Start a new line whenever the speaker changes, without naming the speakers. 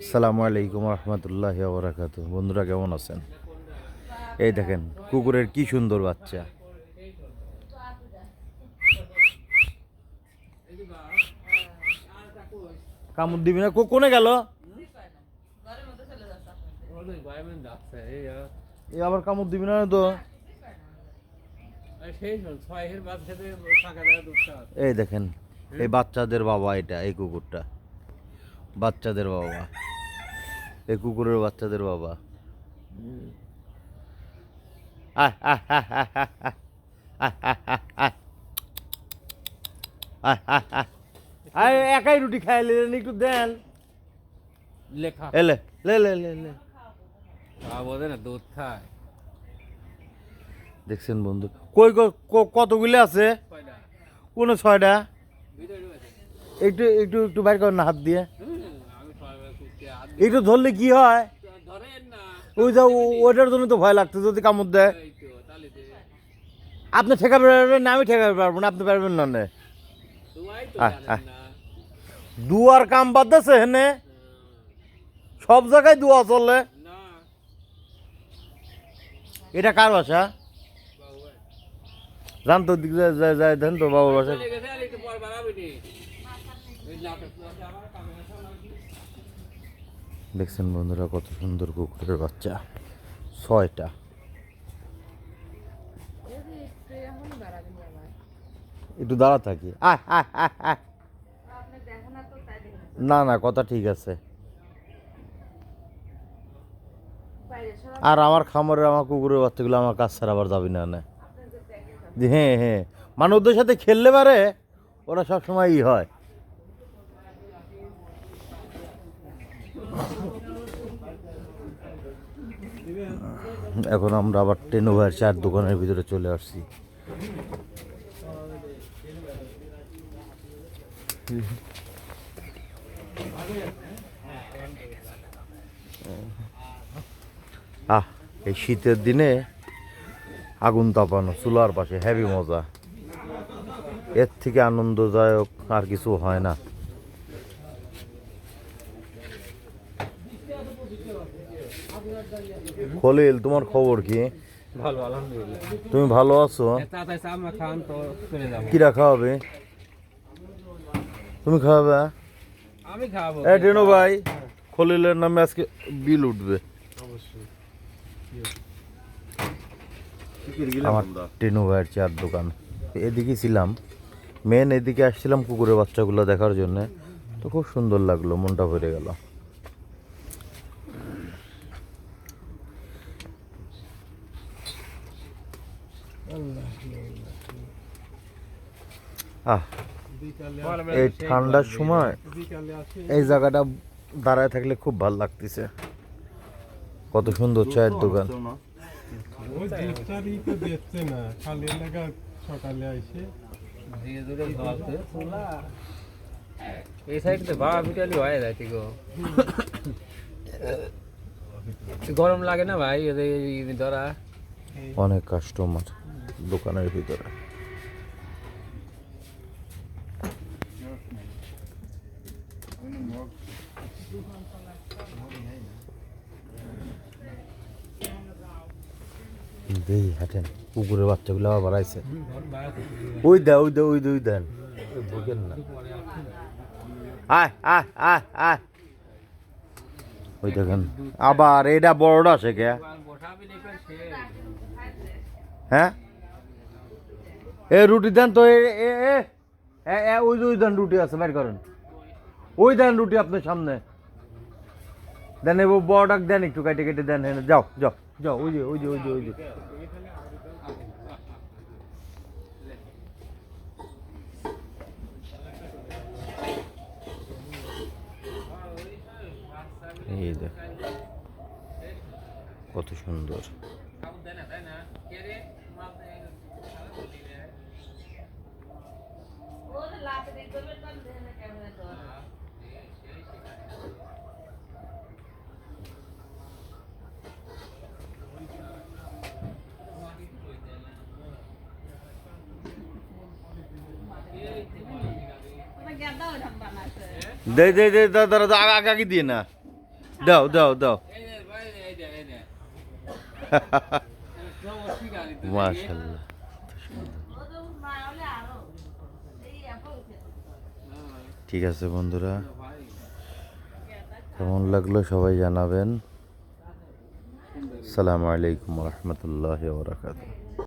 আসসালামু আলাইকুম রহমতুল্লাহি ওয়া বারাকাতুহু। বন্ধুরা কেমন আছেন? এই দেখেন কুকুরের কি সুন্দর বাচ্চা। কামড় দিবি না? কোনে গেল? এই আবার কামড় দিবি না তো? এই দেখেন এই বাচ্চাদের বাবা, এটা এই কুকুরটা বাচ্চাদের বাবা, এই কুকুরের বাচ্চাদের বাবা। আহ আহ আহ আহ আহ আহ আহ আহ আহ আহ। আরে একাই রুটি খাইলেন, একটু দেন।
লেখা
এলে লে লে লে লে।
বোঝে না, দুধ খায়।
দেখছেন বন্ধু, কই কতগুলো আছে? কোন 6টা? একটু একটু একটু বাইর করেন না হাত দিয়ে। একটু ধরলে কি হয়? ওই যা ওইটার জন্য তো ভয় লাগতো যদি কামড় দেয়। আপনি ঠেকাতে পারবেন না, আমি ঠেকাতে পারবো না, আপনি পারবেন না। দুয়ার কাম বাদ দিয়েছে হেনে, সব জায়গায় দুয়া চলে। এটা কার বাসা? জানতো দিক যায় দেন তো বাবার বাসা। দেখছেন বন্ধুরা কত সুন্দর কুকুরের বাচ্চা, 6টা। একটু দাঁড়া থাকি। না না, কথা ঠিক আছে। আর আমার খামারের আমার কুকুরের বাচ্চাগুলো আমার কাছ ছাড়া আবার যাবি না। হ্যাঁ হ্যাঁ, মানে ওদের সাথে খেললে পারে, ওরা সবসময়ই হয়। এখন আমরা আবার টেনোভার চার দোকানের ভিতরে চলে আসছি। এই শীতের দিনে আগুন তাপানো চুলার পাশে হেভি মজা। এর থেকে আনন্দদায়ক আর কিছু হয় না। খলিল, তোমার খবর কি?
ভালো, আলহামদুলিল্লাহ।
তুমি ভালো আছো? কিরা খাওয়াবে? তুমি খাওয়াবে?
আমি খাবো।
টেনো ভাই, খলিলের নামে আজকে বিল উঠবে। আমার টেনু ভাইয়ের চার দোকান। এদিকে ছিলাম, মেন এদিকে আসছিলাম কুকুরের বাচ্চাগুলো দেখার জন্য। তো খুব সুন্দর লাগলো, মনটা ভরে গেল। এই ঠান্ডার সময় এই জায়গাটা দাঁড়ায় থাকলে খুব ভালো লাগতেছে। কত সুন্দর চায়ের দোকান।
এই সাইডে ভাড়া বিটালি হয়ে যায় গো। গরম লাগে না ভাই ধরা?
অনেক কাস্টমার দোকানের ভিতরে। দেই হাঁটেন, কুকুরের বাচ্চাগুলো আবার বাড়াইছে। ওই দেন ভুগেন না। ওই দেখেন আবার এটা বড়টা আছে কে? হ্যাঁ, এ রুটি দেন তো। ওই দেন রুটি আছে, বের করেন। ওই দেন রুটি আপনার সামনে দেন। বড়টাক দেন, একটু কেটে কেটে দেন। যাও যাও যাও, ওই যে ওই যে ওই যে ওই যে। এই দেখ কত সুন্দর। দে দে দে দাদা, আগে দিয়ে না। দাও দাও দাও
এই যে ভাই এই যে
মাশাআল্লাহ ঠিক আছে বন্ধুরা, কেমন লাগলো সবাই জানাবেন। আসসালামু আলাইকুম ওয়া রাহমাতুল্লাহি ওয়া বারাকাতুহু।